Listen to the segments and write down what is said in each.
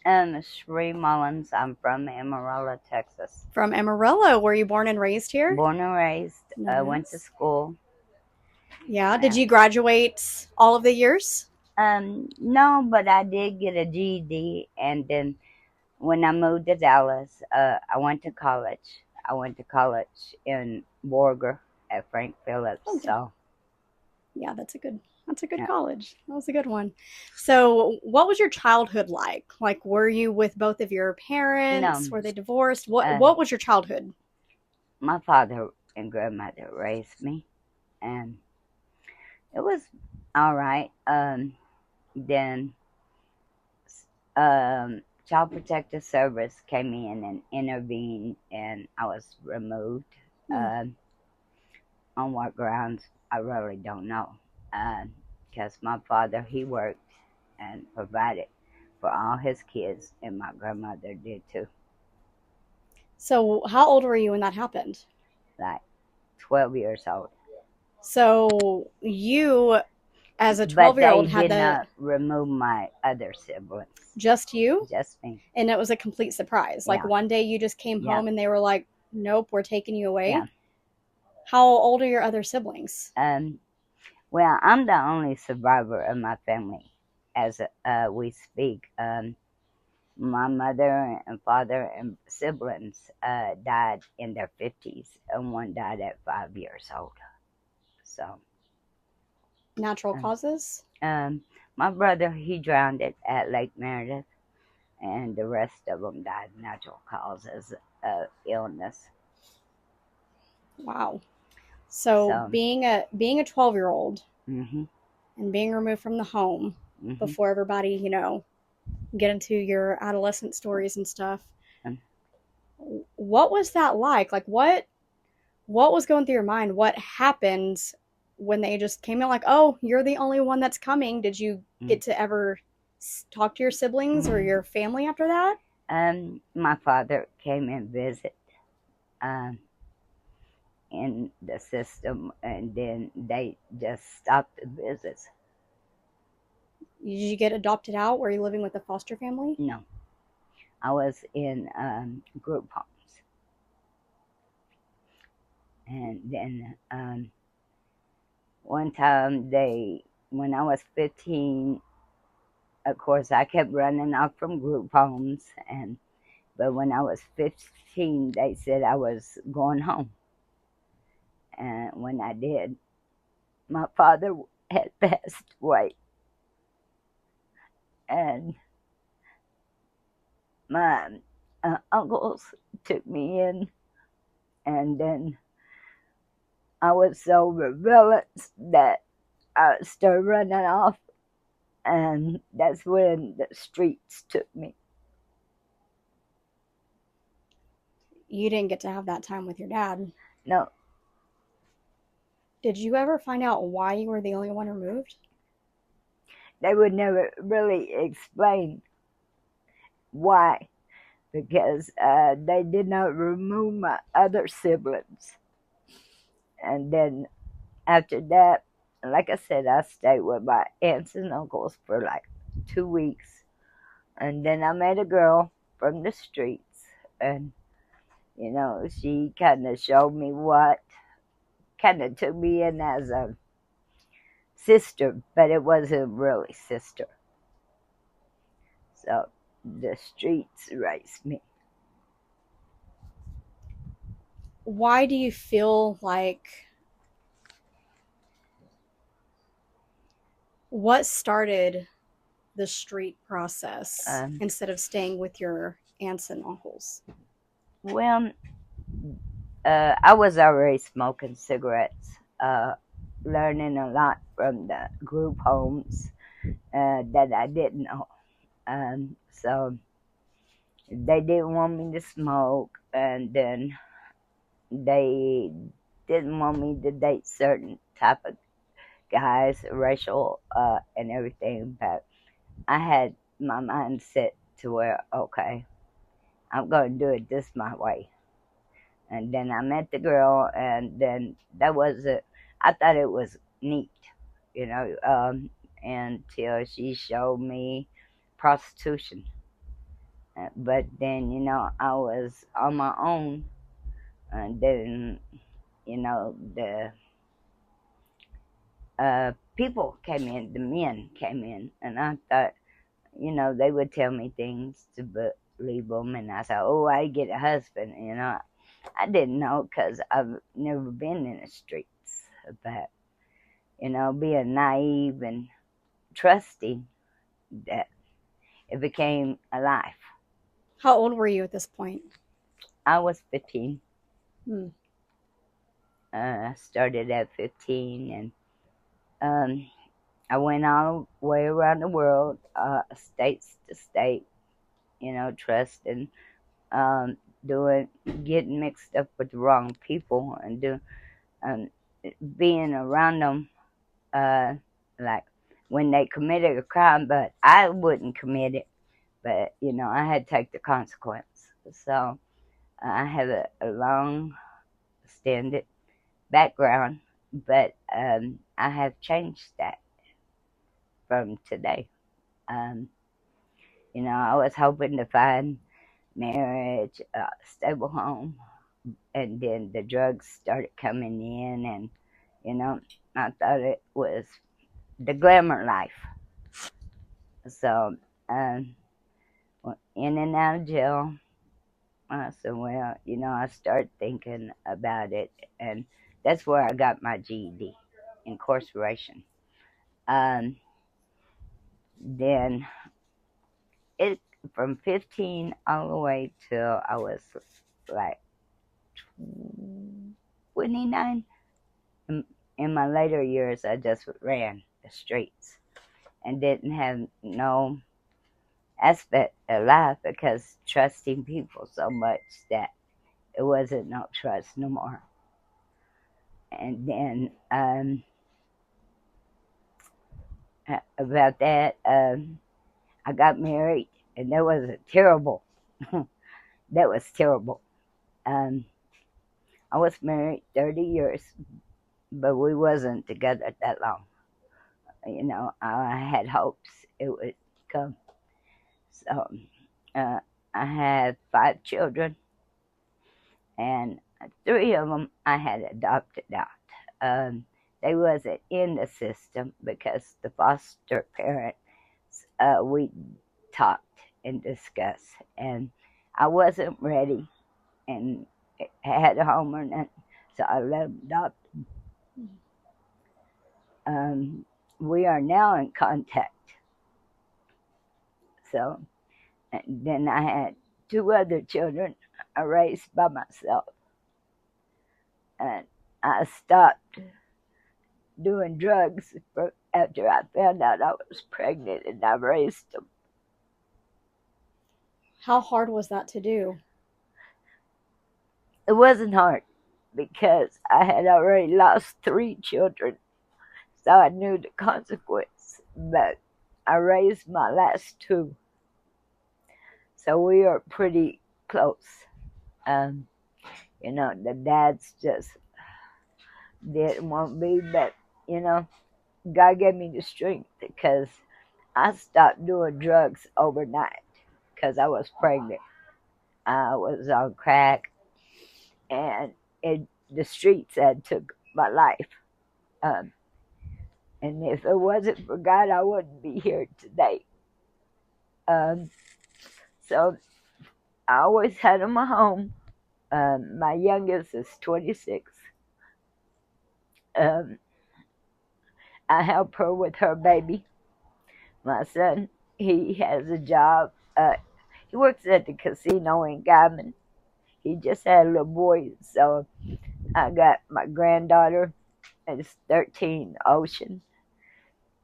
Sheree Mullins. I'm from Amarillo, Texas. From Amarillo. Were you born and raised here? Born and raised. Went to Nice. school. Yeah. Did you graduate all of the years? No, but I did get a GED, and then when I moved to Dallas, I went to college. I went to college in Borger at Frank Phillips. Okay. So Yeah, that's a good yeah. college. That was a good one. So, what was your childhood like? Like, were you with both of your parents? No, Were they divorced? What uh, What was your childhood? my father and grandmother raised me, and it was all right. Then Child Protective Service came in and intervened, and I was removed. Hmm. Um, on what grounds, I really don't know. Because my father, he worked and provided for all his kids, and my grandmother did too. So, how old were you when that happened? Like 12 years old. So, you, as a But 12-year they old, had did the not remove my other siblings, just you, just me. and it was a complete surprise. Like, Yeah, one day you just came yeah, home and they were like, "Nope, we're taking you yeah. away." How old are your other siblings? Well, I'm the only survivor of my family as we speak. My mother and father and siblings died in their 50s, and one died at 5 years old. So, Natural um, causes? my brother, he drowned it at Lake Meredith, and the rest of them died natural causes of illness. Wow. So So, being a 12-year-old hmm and being removed from the home hmm before everybody, get into your adolescent stories and stuff. What was that like? Like what was going through your mind? What happened when they just came in like, "Oh, you're the only one that's coming." Did you get to ever talk to your siblings or your family after that? my father came and visit um, in the system, and then they just stopped the visits. Did you get adopted out? Were you living with a foster family? No, I was in group homes, and then one time when I was 15, of course, I kept running off from group homes, but when I was 15, they said I was going home, and when I did, my father had passed away, and my uncles took me in, and then I was so rebellious that I started running off, and that's when the streets took me. You didn't get to have that time with your dad. No, Did you ever find out why you were the only one removed? they would never really explain why, because they did not remove my other siblings. And then after that, like I said, I stayed with my aunts and uncles for like 2 weeks. And then I met a girl from the streets, and she kind of showed me kind of took me in as a sister, but it wasn't really sister. So the streets raised me. Why do you feel like what started the street process Um, instead of staying with your aunts and uncles? well, I was already smoking cigarettes, learning a lot from the group homes that I didn't know. So they didn't want me to smoke, and then they didn't want me to date certain type of guys, racial and everything. But I had my mind set to where, okay, I'm going to do it this my way. And then I met the girl, and then that was it. I thought it was neat, you know, until she showed me prostitution. But then, I was on my own. And then, the people came in, the men came in, and I thought, they would tell me things to believe them. And I said, oh, I get a husband. I didn't know because I've never been in the streets. But, being naive and trusting, that it became a life. How old were you at this point? I was 15. Hmm. I started at 15, and I went all the way around the world, states to state, trusting, um, getting mixed up with the wrong people, and um, being around them, uh, like when they committed a crime, but I wouldn't commit it, but I had to take the consequence. So I have a long standing background, but I have changed that from today. Um, I was hoping to find marriage, stable home, and then the drugs started coming in, and I thought it was the glamour life. So, um, in and out of jail. I said, well, I started thinking about it, and that's where I got my GED, incarceration. Um, then it from 15 all the way till I was like 29. In my later years, I just ran the streets and didn't have no aspect of life because trusting people so much that it wasn't no trust no more. And then about that, I got married, and that was a terrible. That was terrible. Um, I was married 30 years, but we wasn't together that long. I had hopes it would come. So uh, I had 5 children, and 3 of them I had adopted out. Um, they wasn't in the system because the foster parents, we talked and discussed, and I wasn't ready and had a home or nothing, so I let them adopt. We are now in contact. So and then I had 2 other children I raised by myself, and I stopped doing drugs after I found out I was pregnant, and I raised them. How hard was that to do? It wasn't hard because I had already lost 3 children, so I knew the consequence. But I raised my last 2, so we are pretty close. Um, the dads just didn't want me, but God gave me the strength because I stopped doing drugs overnight because I was pregnant. I was on crack, and the streets had took my life. Um, and if it wasn't for God, I wouldn't be here today. Um, so I always had them at home. My youngest is 26. Um, I help her with her baby. My son, he has a job. He works at the casino in Guyman. He just had a little boy, so I got my granddaughter, it's 13, Ocean,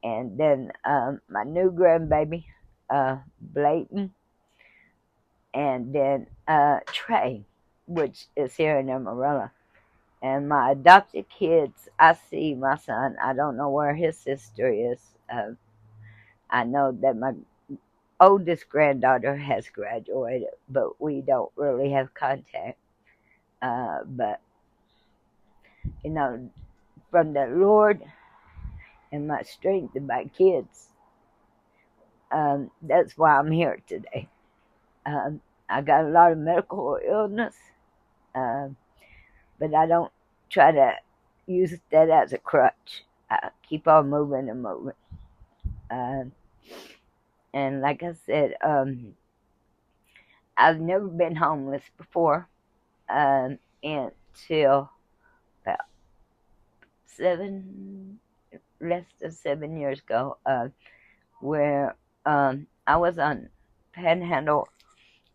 and then my new grandbaby, Blayton, and then Trey, which is here in Amarillo. And my adopted kids, I see my son. I don't know where his sister is. I know that my oldest granddaughter has graduated, but we don't really have contact. But, from the Lord and my strength and my kids, that's why I'm here today. I got a lot of medical illness, uh, but I don't try to use that as a crutch. I keep on moving and moving. Uh, and like I said, I've never been homeless before until about less than 7 years ago, where I was on Panhandle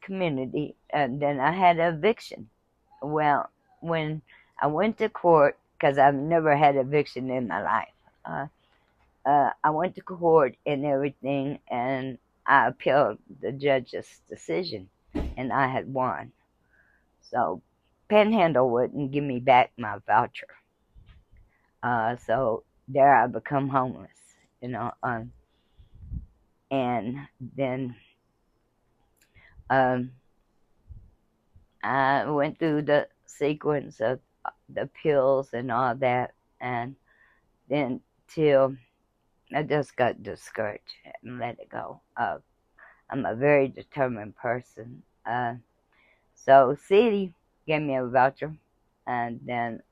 Community, and then I had an eviction. Well, when I went to court, because I've never had eviction in my life, I went to court and everything, and I appealed the judge's decision, and I had won. So Panhandle wouldn't give me back my voucher. So there I become homeless, and then um, I went through the sequence of the pills and all that, and then till I just got discouraged and let it go. I'm a very determined person. So City gave me a voucher, and then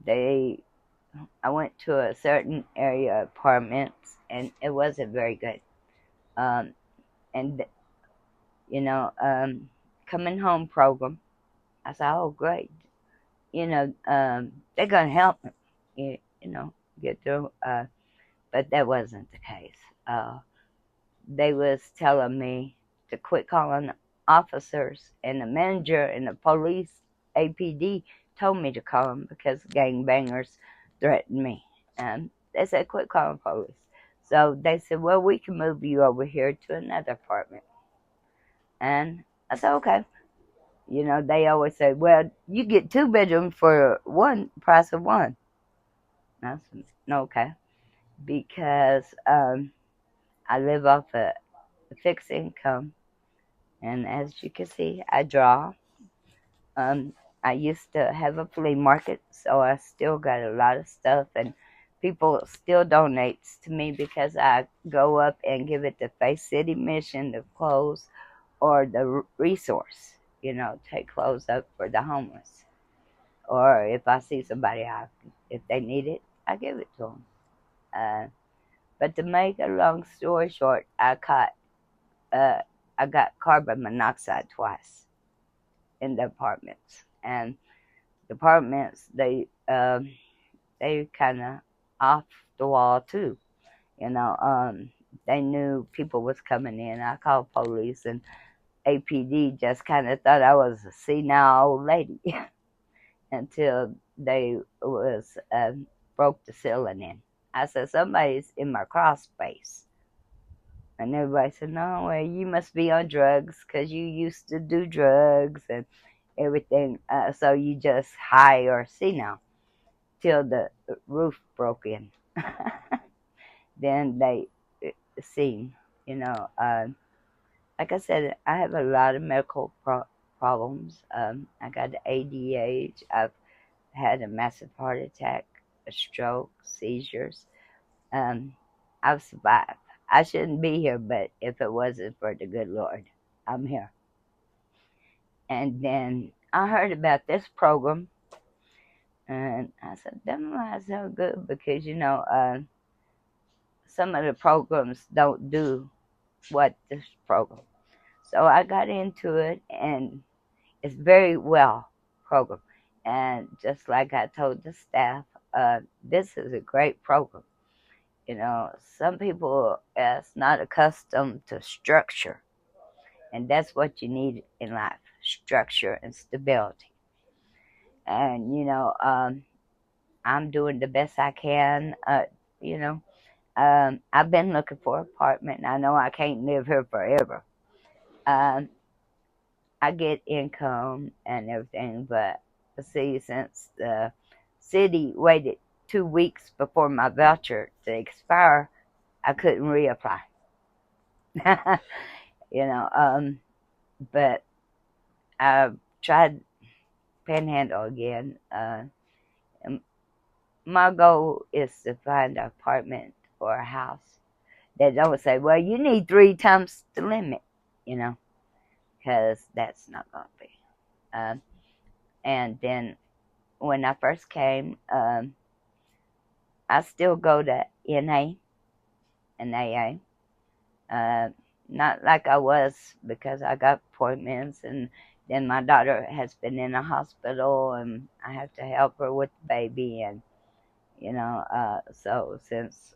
they I went to a certain area apartments, and it wasn't very good. And coming home program. I said, oh great, they're gonna help me, get through. But that wasn't the case. They was telling me to quit calling officers, and the manager and the police APD told me to call them because gangbangers threatened me. And they said, quit calling police. So they said, well, we can move you over here to another apartment. And I said, okay. They always say, well, you get 2 bedrooms for one price of one. And I said, no, okay. Because I live off a fixed income. And as you can see, I draw. I used to have a flea market, so I still got a lot of stuff, and people still donates to me because I go up and give it to Faith City Mission, the clothes, or the resource, take clothes up for the homeless. Or if I see somebody, if they need it, I give it to them. But to make a long story short, I got carbon monoxide twice in the apartments, and the apartments they kind of off the wall too. They knew people was coming in. I called police, and APD just kind of thought I was a senile old lady until they was broke the ceiling in. I said, somebody's in my crawl space. And everybody said, no, well, you must be on drugs because you used to do drugs and everything. So you just high or senile till the roof broke in. Then they seen, like I said, I have a lot of medical problems. I got ADH. I've had a massive heart attack, a stroke, seizures. I've survived. I shouldn't be here, but if it wasn't for the good Lord, I'm here. And then I heard about this program, and I said, that might sound good because, some of the programs don't do what this program. So I got into it, and it's very well program. And just like I told the staff, this is a great program. Some people is not accustomed to structure, and that's what you need in life: structure and stability. And I'm doing the best I can. I've been looking for an apartment, and I know I can't live here forever. Um, I get income and everything, but see, since the city waited 2 weeks before my voucher to expire, I couldn't reapply. you know, um, but I tried Panhandle again. And my goal is to find an apartment or a house that don't say, well, you need 3 times the limit, you know. because that's not going to be. Um, and then when I first came, I still go to NA and AA. Uh, Not like I was because I got appointments, and then my daughter has been in a hospital and I have to help her with the baby. And, so since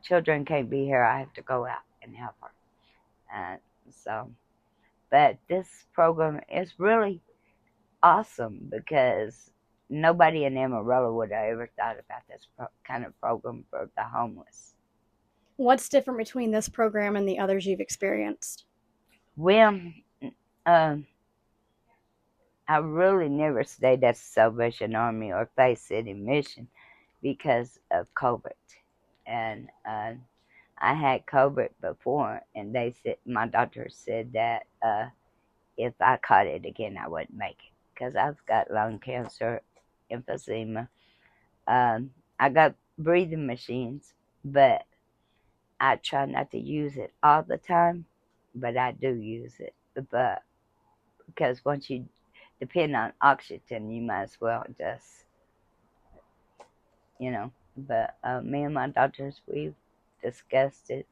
children can't be here, I have to go out and help her. And so, but this program is really awesome because nobody in Amarillo would have ever thought about this kind of program for the homeless. What's different between this program and the others you've experienced? Well, um, I really never stayed at the Salvation Army or Faith City Mission because of COVID. And I had COVID before, and they said, my doctor said that if I caught it again, I wouldn't make it because I've got lung cancer, emphysema. I got breathing machines, but I try not to use it all the time, but I do use it. But because once you depend on oxygen, you might as well just, you know. But me and my doctors, we've discussed it,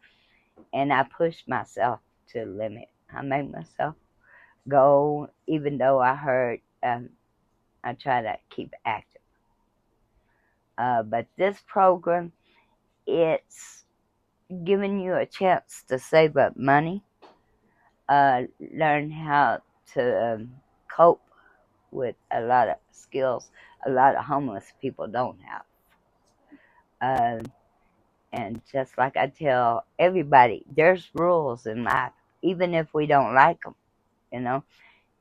and I push myself to the limit. I make myself go, even though I hurt. I try to keep active. But this program, it's giving you a chance to save up money, learn how to cope with a lot of skills a lot of homeless people don't have. And just like I tell everybody, there's rules in life. Even if we don't like them, you know,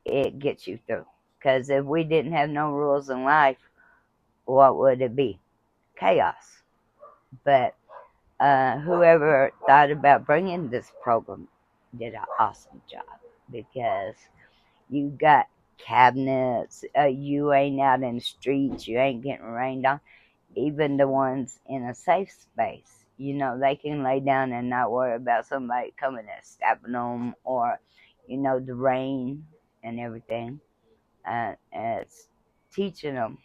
it gets you through. Because if we didn't have no rules in life, what would it be? Chaos. But whoever thought about bringing this program did an awesome job because you got cabinets, you ain't out in the streets, you ain't getting rained on. Even the ones in a safe space, they can lay down and not worry about somebody coming and stabbing them or, the rain and everything. And it's teaching them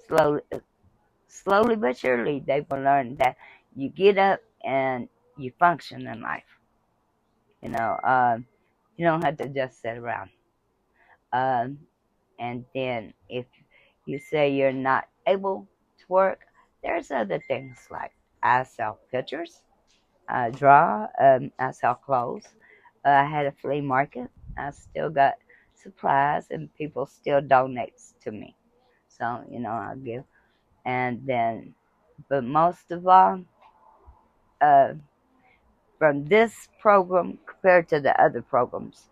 slowly, slowly but surely, they will learn that you get up and you function in life. You know, you don't have to just sit around. Um, and then if you say you're not able to work, there's other things like I sell pictures, I draw, I sell clothes. I had a flea market. I still got supplies, and people still donate to me. So I'll give. And then, but most of all, uh, from this program compared to the other programs,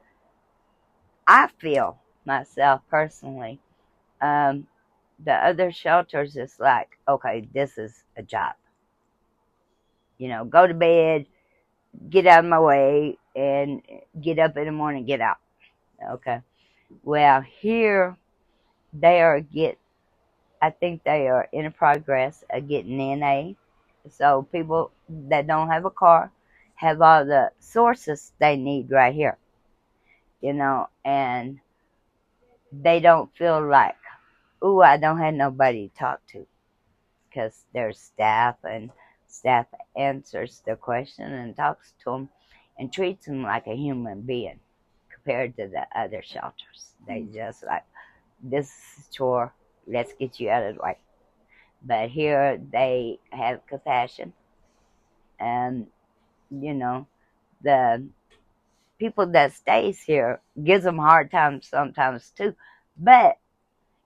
I feel myself personally. Um, the other shelters is like, okay, this is a job. Go to bed, get out of my way, and get up in the morning, get out. Okay. Well, here I think they are in a progress of getting NA. So people that don't have a car have all the sources they need right here, and they don't feel like, ooh, I don't have nobody to talk to, because there's staff, and staff answers the question and talks to them and treats them like a human being compared to the other shelters. They just like, this is a chore, let's get you out of the way. But here they have compassion, and the people that stays here gives them hard times sometimes too, but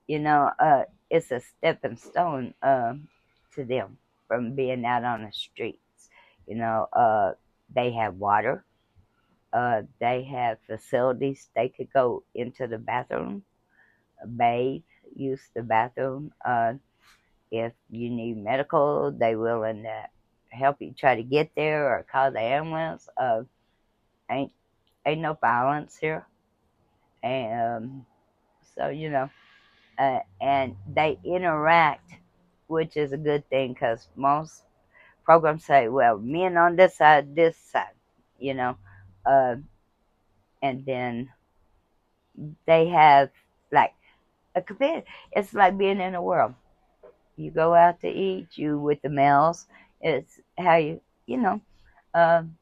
it's a stepping stone to them from being out on the streets. They have water. They have facilities. They could go into the bathroom, bathe, use the bathroom. If you need medical, they willing to help you try to get there or call the ambulance. Ain't ain't no violence here, and so and they interact, which is a good thing because most programs say, well, men on this side, you know. Uh, and then they have like a compare. It's like being in a world. You go out to eat, you with the males. It's how you know. Um,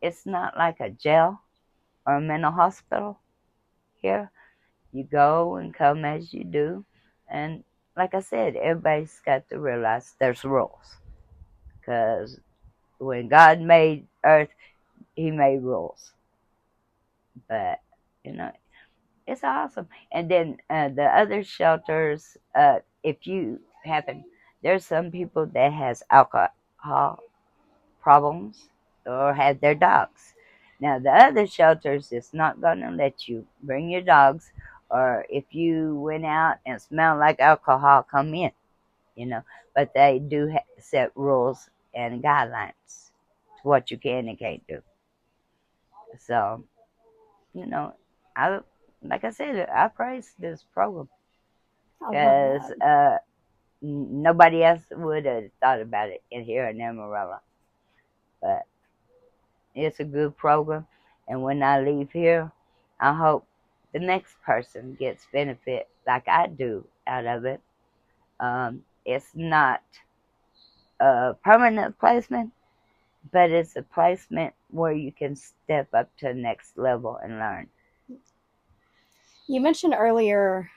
it's not like a jail or a mental hospital here. You go and come as you do, and like I said, everybody's got to realize there's rules. Because when God made Earth, He made rules. But you know, it's awesome. And then the other shelters, if you happen, there's some people that has alcohol problems or have their dogs. Now the other shelters is not going to let you bring your dogs, or if you went out and smell like alcohol, come in. You know, but they do set rules and guidelines to what you can and can't do. So you know, I like I said, I praise this program I love because that. nobody else would have thought about it in here in Amarillo. But it's a good program, and when I leave here, I hope the next person gets benefit like I do out of it. It's not a permanent placement, but it's a placement where you can step up to the next level and learn. You mentioned earlier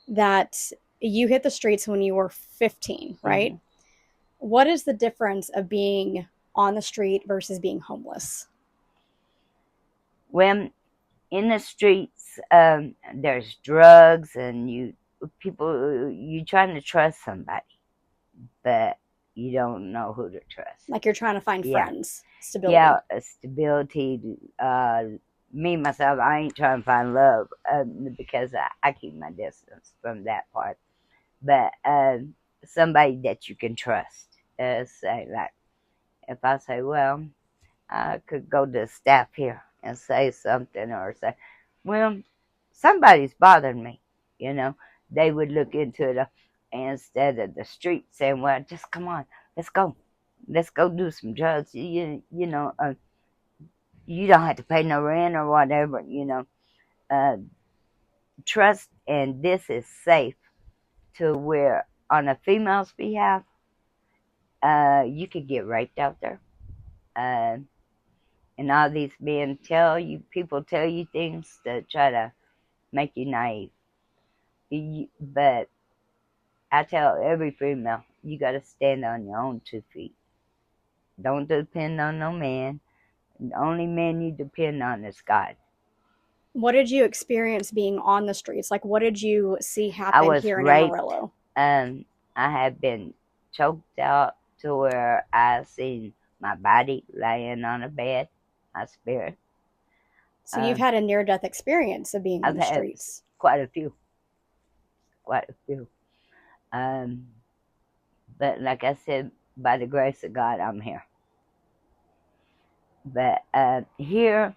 that you hit the streets when you were 15, right? Mm-hmm. What is the difference of being on the street versus being homeless? When in the streets, there's drugs, and you trying to trust somebody, but you don't know who to trust. Like you're trying to find Yeah, friends, yeah, stability. stability. Me myself, I ain't trying to find love because I keep my distance from that part. But somebody that you can trust. Say like, if I say, well, I could go to the staff here and say something, or say, well, somebody's bothering me. You know, they would look into it instead of the street saying, well, just come on, let's go. Let's go do some drugs. You don't have to pay no rent or whatever, Uh, trust, and this is safe to where, on a female's behalf, you could get raped out there. Uh, and all these people tell you things to try to make you naive. But I tell every female, you got to stand on your own 2 feet. Don't depend on no man. The only man you depend on is God. What did you experience being on the streets? Like, what did you see I happen was here in raped. Amarillo? I have been choked out to where I seen my body laying on a bed, my spirit. So you've Uh, had a near-death experience of being on I've the had streets. quite a few, quite a few. Um, but like I said, by the grace of God, I'm here. But here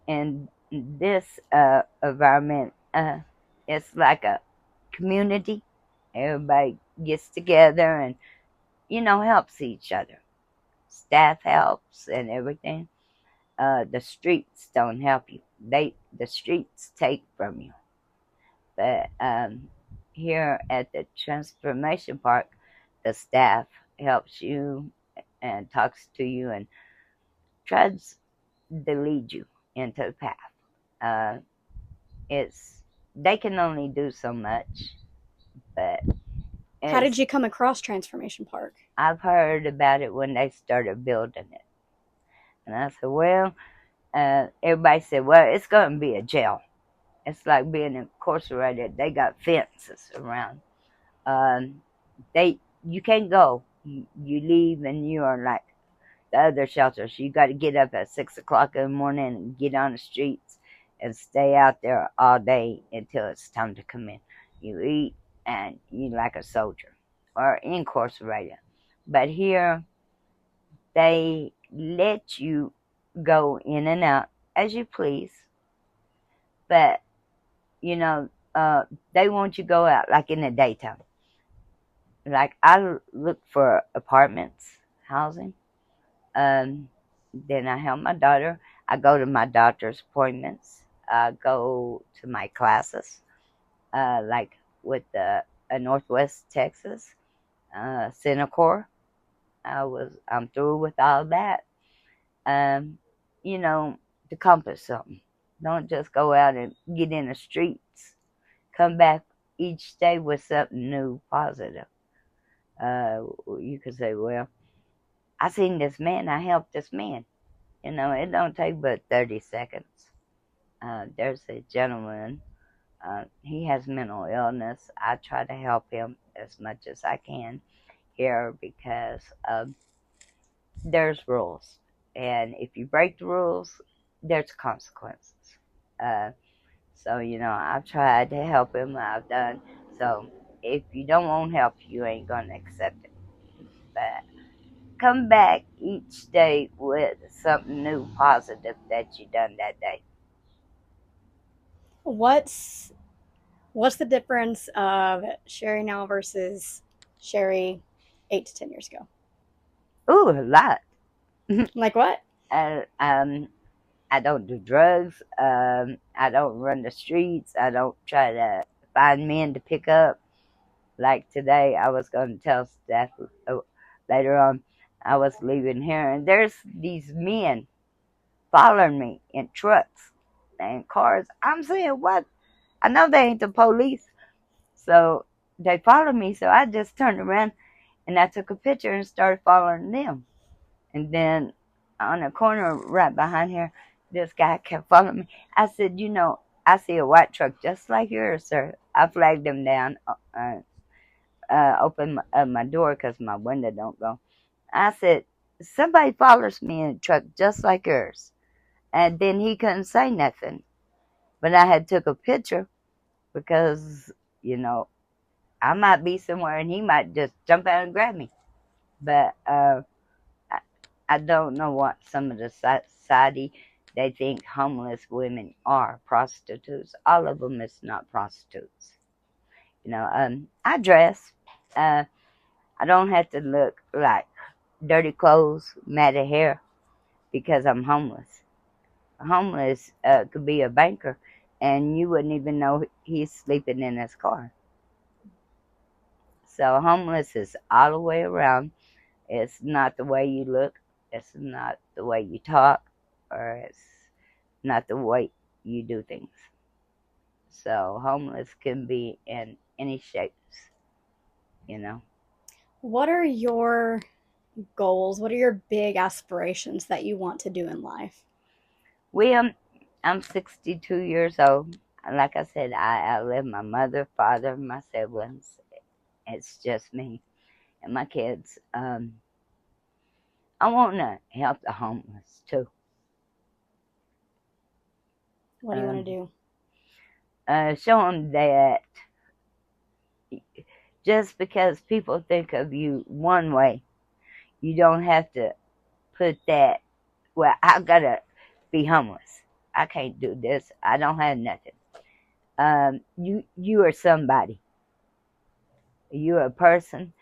in this environment, it's like a community. Everybody gets together and helps each other. Staff helps and everything. The streets don't help you. The streets take from you. But here at the Transformation Park, the staff helps you and talks to you and tries to lead you into the path. Uh, it's they can only do so much, but How did it's you come across Transformation Park? I've heard about it when they started building it, and I said, well, everybody said, well, it's going to be a jail. It's like being incarcerated. They got fences around. Um, you can't go. You leave and you are like the other shelters. You got to get up at 6 o'clock in the morning and get on the streets and stay out there all day until it's time to come in. You eat and you like a soldier or incarcerated. But here they let you go in and out as you please. But you know, they want you to go out like in the daytime. Like I look for apartments, housing. Then I help my daughter. I go to my doctor's appointments. I go to my classes, like with the Northwest Texas Centacor. I'm through with all that. Um, you know, to accomplish something. Don't just go out and get in the streets. Come back each day with something new, positive. You could say, well, I seen this man, I helped this man. It don't take but 30 seconds. There's a gentleman, he has mental illness. I try to help him as much as I can here because there's rules. And if you break the rules, there's consequences. Uh, so, I've tried to help him, I've done. So, if you don't want help, you ain't going to accept it. But come back each day with something new, positive that you done that day. What's the difference of Sheree now versus Sheree 8 to 10 years ago? Ooh, a lot. Like what? I don't do drugs. I don't run the streets. I don't try to find men to pick up. Like today, I was going to tell Steph later on, I was leaving here, and there's these men following me in trucks and cars. I'm saying, what? I know they ain't the police. So they followed me, so I just turned around and I took a picture and started following them. And then on the corner right behind here, this guy kept following me. I said, I see a white truck just like yours, sir. I flagged him down, opened my door because my window don't go. I said, somebody follows me in a truck just like yours. And then he couldn't say nothing. But I had took a picture because, I might be somewhere and he might just jump out and grab me. But I, I don't know what some of the society, they think homeless women are prostitutes. All of them is not prostitutes. I dress. I don't have to look like dirty clothes, matted hair because I'm homeless. Homeless could be a banker and you wouldn't even know he's sleeping in his car. So homeless is all the way around. It's not the way you look. It's not the way you talk. Or it's not the way you do things. So homeless can be in any shapes. What are your goals? What are your big aspirations that you want to do in life? Well, I'm 62 years old. Like I said, I live my mother, father, my siblings. It's just me and my kids. I want to help the homeless too. What do you want to do? Show them that just because people think of you one way, you don't have to put that, well, I gotta be homeless. I can't do this. I don't have nothing. You are somebody. You're a person,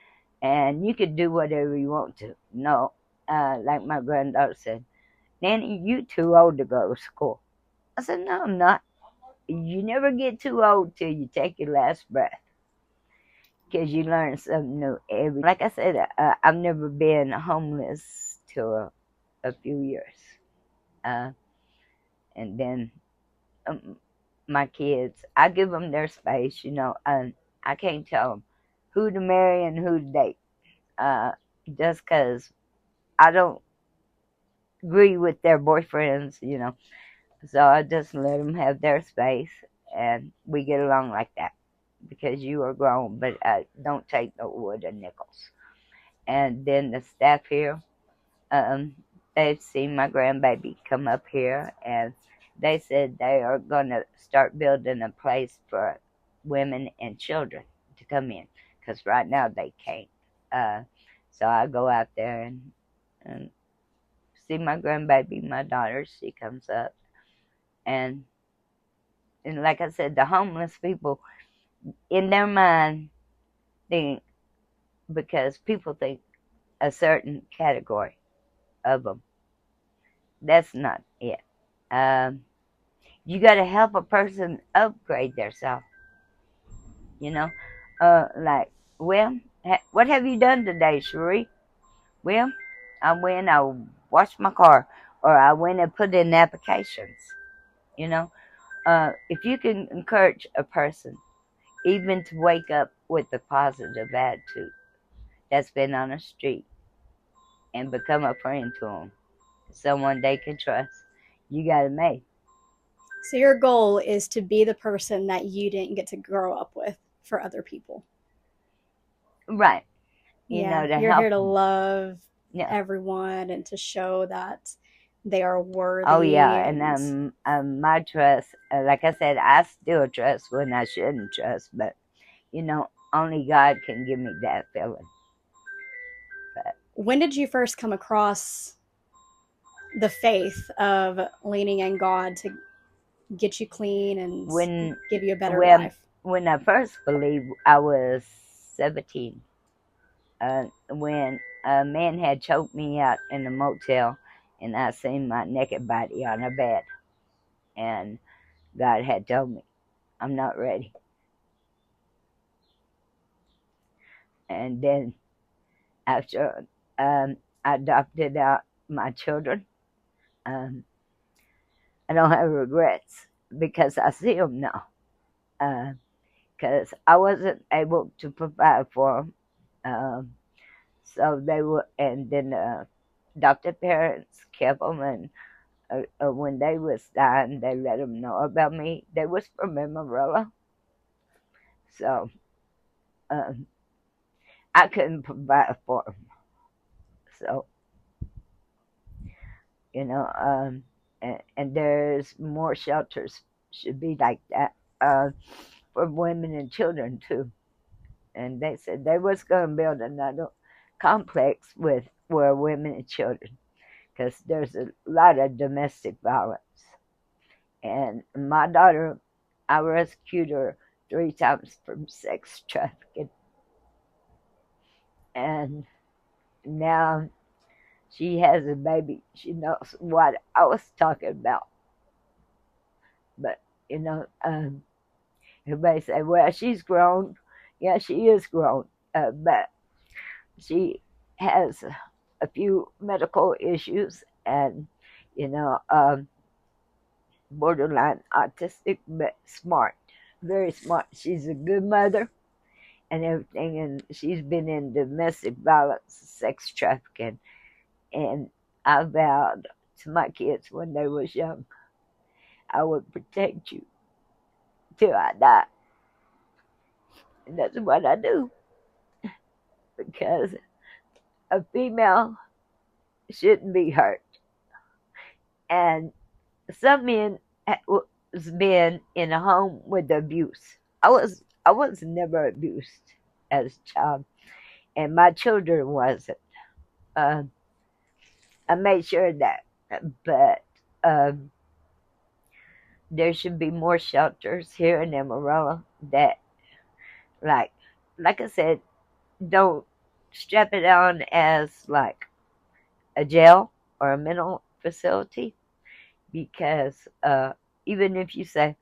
and you can do whatever you want to. No, like my granddaughter said, Nanny, you too old to go to school. I said, no, I'm not. You never get too old till you take your last breath. Because you learn something new every. Like I said, I've never been homeless till a few years, and then my kids, I give them their space. I can't tell them who to marry and who to date, just because I don't agree with their boyfriends. So I just let them have their space, and we get along like that. Because you are grown, but don't take no wood or nickels. And then the staff here, they've seen my grandbaby come up here, and they said they are going to start building a place for women and children to come in, because right now they can't. So I go out there and see my grandbaby, my daughter. She comes up, and like I said, the homeless people in their mind think, because people think a certain category of them. That's not it. Um, you got to help a person upgrade themselves. You know, like, well, what have you done today, Sheree? Well, I went, I washed my car, or I went and put in applications. You know, if you can encourage a person even to wake up with a positive attitude that's been on the street and become a friend to them, someone they can trust, you got it made. So your goal is to be the person that you didn't get to grow up with for other people. Right. Yeah, To you're help here to them. love Yeah. everyone and to show that they are Oh, yeah. worthy And and my trust, like I said, I still trust when I shouldn't trust, but, only God can give me that feeling. But when did you first come across the faith of leaning in God to get you clean and when, give you a better when, life? when I first believed, I was 17. When a man had choked me out in a motel, and I seen my naked body on a bed, and God had told me, I'm not ready. And then after I adopted out my children, um, I don't have regrets because I see them now. Because I wasn't able to provide for them. So they were, and then adopted parents kept them, and when they was dying, they let them know about me. They was from Amarillo, so um, I couldn't provide for them. So and there's more shelters should be like that for women and children too. And they said they was going to build another complex with where women and children, because there's a lot of domestic violence. And my daughter, I rescued her 3 times from sex trafficking, and now she has a baby. She knows what I was talking about. But you know, everybody say, "Well, she's grown." Yeah, she is grown, but she has a few medical issues, and you know, borderline autistic, but smart, very smart. She's a good mother and everything, and she's been in domestic violence, sex trafficking, and I vowed to my kids when they was young, I would protect you till I die, and that's what I do, because a female shouldn't be hurt, and some men was been in a home with abuse. I was never abused as a child, and my children wasn't. Uh, I made sure of that, but um, there should be more shelters here in Amarillo that, like, like I said, don't strap it on as like a jail or a mental facility, because even if you say,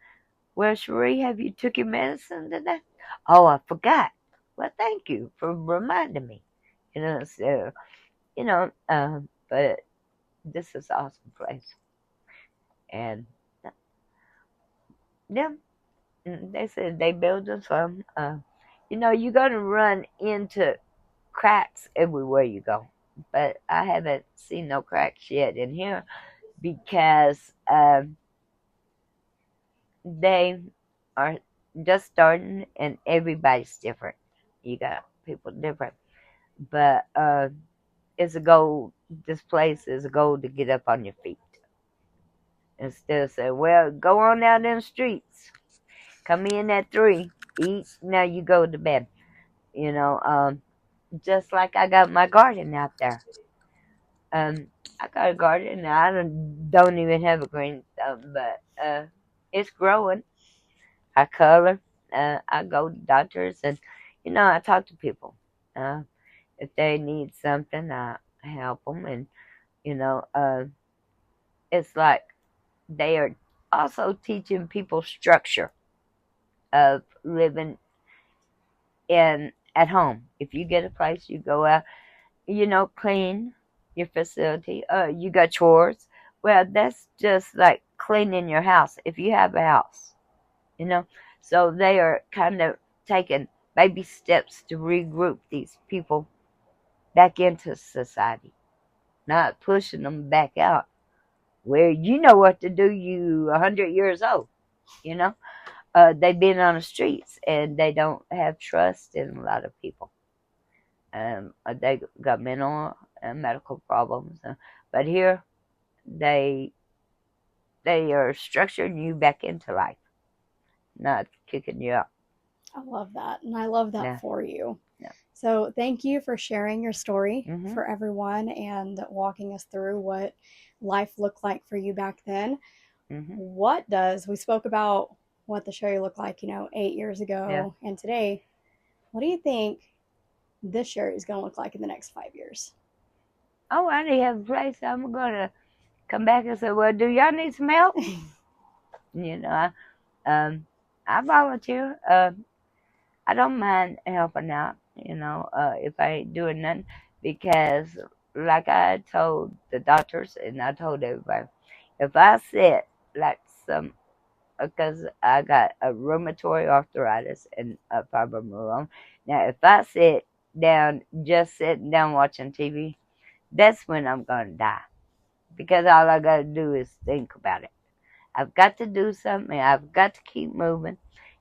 "Well, Sheree, have you took your medicine today?" "Oh, I forgot." "Well, thank you for reminding me." So but this is an awesome place, and yeah, they said they building some. You're gonna run into cracks everywhere you go, but I haven't seen no cracks yet in here because they are just starting, and everybody's different. You got people different, but it's a goal. This place is a goal to get up on your feet instead of saying, "Well, go on out in the streets. Come in at 3, eat. Now you go to bed." You know, just like I got my garden out there. I got a garden, and I don't even have a green thumb, but it's growing. I color. I go to doctors, and I talk to people. Uh, if they need something, I help them, and you know, uh, it's like they are also teaching people structure of living in at home. If you get a place, you go out, clean your facility. You got chores. Well, that's just like cleaning your house if you have a house, you know. So they are kind of taking baby steps to regroup these people back into society, not pushing them back out where you know what to do. You 100 years old, you know. They've been on the streets and they don't have trust in a lot of people. They got mental and medical problems, but here they they are structuring you back into life, not kicking you out. I love that. And I love that Yeah, for you. yeah. So thank you for sharing your story Mhm, for everyone and walking us through what life looked like for you back then. mhm. We spoke about what the show looked like, 8 years Yeah. ago and today. What do you think this show is going to look like in the next 5 years? Oh, I need to have a place. I'm gonna come back and say, "Well, do y'all need some help?" You know, I volunteer. I don't mind helping out. If I ain't doing nothing, because like I told the doctors and I told everybody, if I sit like some, because I got a rheumatoid arthritis and a fibromyalgia. Now, if I sit down, just sitting down watching TV, that's when I'm gonna die, because all I gotta do is think about it. I've got to do something. I've got to keep moving.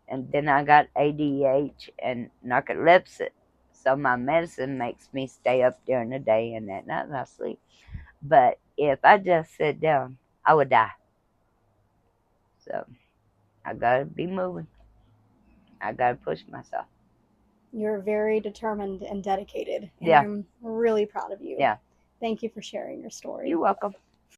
And then I got ADH and narcolepsy. So my medicine makes me stay up during the day and at night I sleep. But if I just sit down, I would die. So I gotta be moving. I gotta push myself. You're very determined and dedicated, and Yeah, I'm really proud of you. yeah. Thank you for sharing your You're story. welcome.